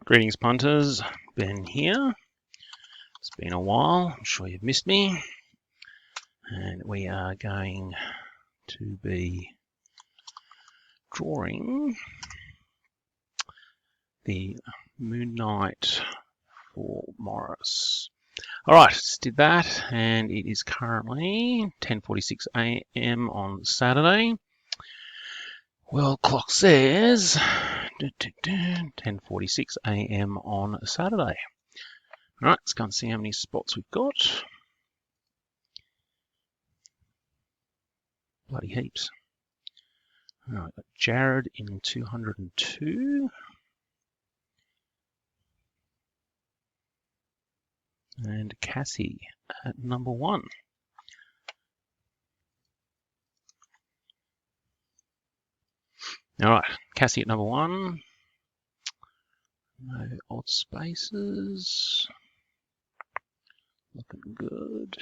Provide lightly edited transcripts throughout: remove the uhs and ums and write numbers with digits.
Greetings punters, Ben here. It's been a while, I'm sure you've missed me. And we are going to be drawing the Moon Knight for Morris. Alright, just did that, and it is currently 10:46 AM on Saturday. World clock says 10:46 AM on Saturday. Alright, let's go and see how many spots we've got. Bloody heaps. Alright, got Jared in 202. And Cassie at number 1. Alright, Cassie at number 1. No odd spaces. Looking good.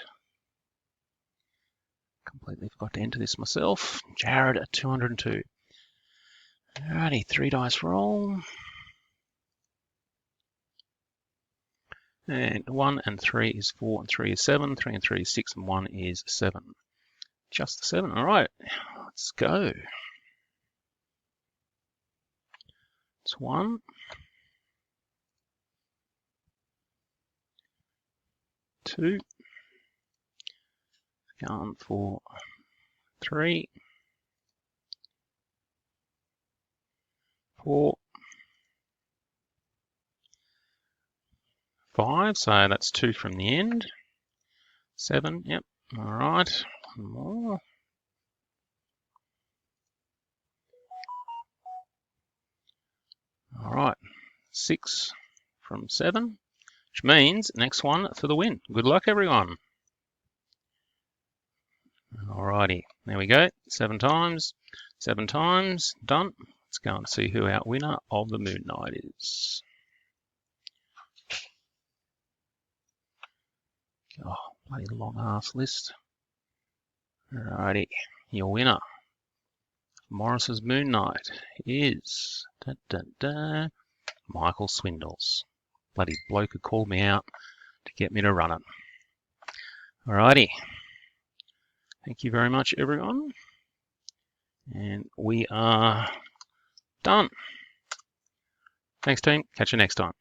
Completely forgot to enter this myself. Jared at 202. Alrighty, 3 dice roll. And 1 and 3 is 4 and 3 is 7. 3 and 3 is 6 and 1 is 7. Just the 7. Alright, let's go. It's 1. 2. Going for 3. 4. 5, so that's 2 from the end. 7, yep, alright, 1 more. Alright, 6 from 7, which means next one for the win. Good luck, everyone. Alrighty, there we go, 7 times, done. Let's go and see who our winner of the Moon Knight is. Oh, bloody long ass list. Alrighty, your winner, Morris's Moon Knight, is Michael Swindles. Bloody bloke who called me out to get me to run it. Alrighty. Thank you very much, everyone. And we are done. Thanks, team. Catch you next time.